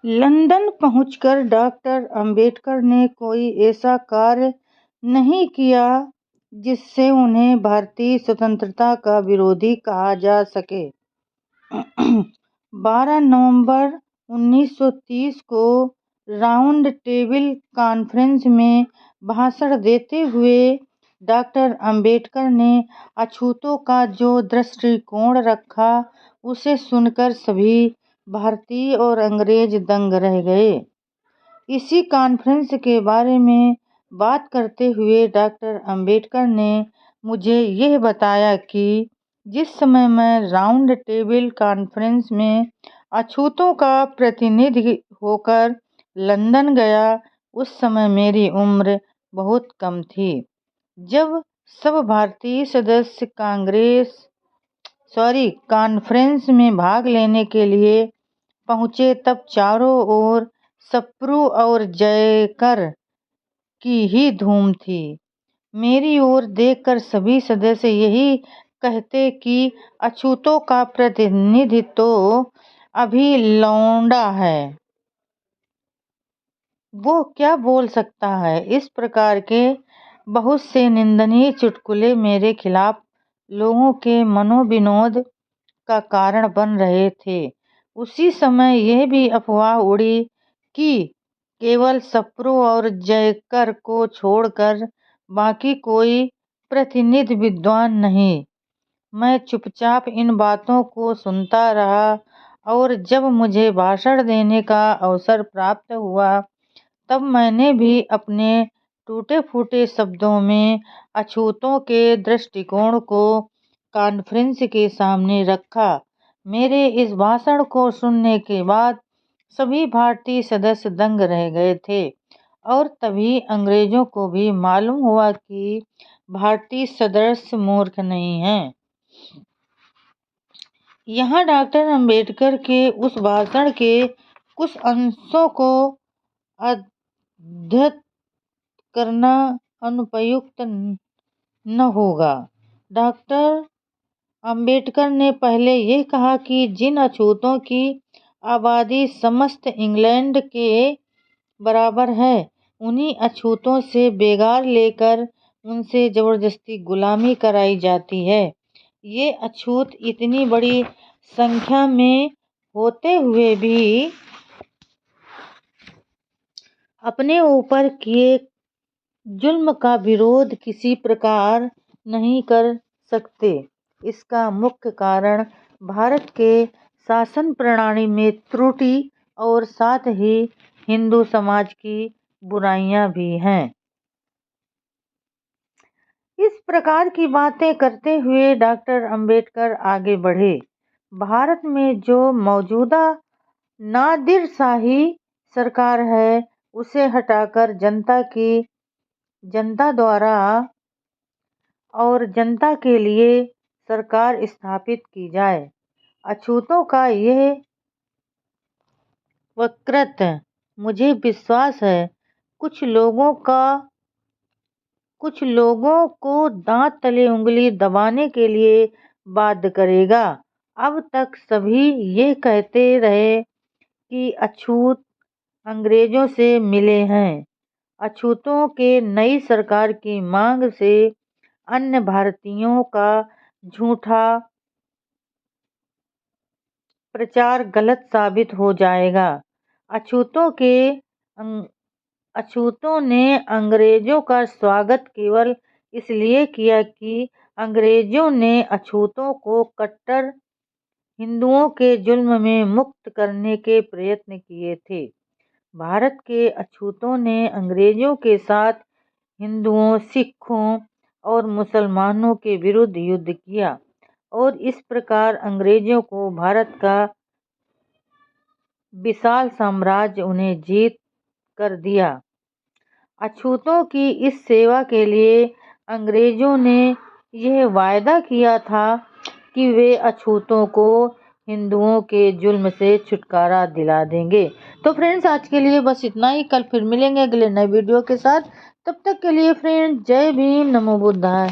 London पहुंचकर doctor Ambedkar ने कोई ऐसा कार्य नहीं किया जिससे उन्हें भारतीय स्वतंत्रता का विरोधी कहा जा सके। 12 नवंबर 1930 को राउंड टेबल कॉन्फ्रेंस में भाषण देते हुए डॉक्टर अंबेडकर ने अछूतों का जो दृष्टिकोण रखा, उसे सुनकर सभी भारतीय और अंग्रेज दंग रह गए। इसी कॉन्फ्रेंस के बारे में बात करते हुए डॉक्टर अंबेडकर ने मुझे यह बताया कि जिस समय मैं राउंड टेबल कॉन्फ्रेंस में अछूतों का प्रतिनिधि होकर लंदन गया, उस समय मेरी उम्र बहुत कम थी। जब सब भारतीय सदस्य कॉन्फ्रेंस में भाग लेने के लिए पहुंचे, तब चारों ओर सप्रू और जयकर की ही धूम थी। मेरी ओर देखकर सभी सदस्य यही कहते कि अछूतों का प्रतिनिधि तो अभी लौंडा है, वो क्या बोल सकता है। इस प्रकार के बहुत से निंदनीय चुटकुले मेरे खिलाफ लोगों के मनोविनोद का कारण बन रहे थे। उसी समय यह भी अफवाह उड़ी कि केवल सप्रू और जयकर को छोड़कर बाकी कोई प्रतिनिधि विद्वान नहीं। मैं चुपचाप इन बातों को सुनता रहा और जब मुझे भाषण देने का अवसर प्राप्त हुआ, तब मैंने भी अपने टूटे-फूटे शब्दों में अछूतों के दृष्टिकोण को कॉन्फ्रेंस के सामने रखा। मेरे इस भाषण को सुनने के बाद सभी भारतीय सदस्य दंग रह गए थे और तभी अंग्रेजों को भी मालूम हुआ कि भारतीय सदस्य मूर्ख नहीं हैं। यहाँ डॉक्टर अंबेडकर के उस भाषण के कुछ अंशों को अद्यत करना अनुपयुक्त न होगा। डॉक्टर अंबेडकर ने पहले यह कहा कि जिन अछूतों की आबादी समस्त इंग्लैंड के बराबर है, उन्हीं अछूतों से बेगार लेकर उनसे जबरदस्ती गुलामी कराई जाती है। ये अछूत इतनी बड़ी संख्या में होते हुए भी अपने ऊपर किए जुल्म का विरोध किसी प्रकार नहीं कर सकते। इसका मुख्य कारण भारत के शासन प्रणाली में त्रुटि और साथ ही हिंदू समाज की बुराइयां भी हैं। इस प्रकार की बातें करते हुए डॉक्टर अंबेडकर आगे बढ़े। भारत में जो मौजूदा नादिरशाही सरकार है, उसे हटाकर जनता द्वारा और जनता के लिए सरकार स्थापित की जाए। अछूतों का यह वक्तव्य मुझे विश्वास है कुछ लोगों को दांत तले उंगली दबाने के लिए बाध्य करेगा। अब तक सभी ये कहते रहे कि अछूत अंग्रेजों से मिले हैं। अछूतों के नई सरकार की मांग से अन्य भारतीयों का झूठा प्रचार गलत साबित हो जाएगा। अछूतों ने अंग्रेजों का स्वागत केवल इसलिए किया कि अंग्रेजों ने अछूतों को कट्टर हिंदुओं के जुल्म में मुक्त करने के प्रयत्न किए थे। भारत के अछूतों ने अंग्रेजों के साथ हिंदुओं, सिखों और मुसलमानों के विरुद्ध युद्ध किया और इस प्रकार अंग्रेजों को भारत का विशाल साम्राज्य उन्हें जीत कर दिया। अछूतों की इस सेवा के लिए अंग्रेजों ने यह वायदा किया था कि वे अछूतों को हिंदुओं के जुल्म से छुटकारा दिला देंगे। तो फ्रेंड्स, आज के लिए बस इतना ही। कल फिर मिलेंगे अगले नए वीडियो के साथ। तब तक के लिए फ्रेंड्स, जय भीम, नमो बुद्धाय।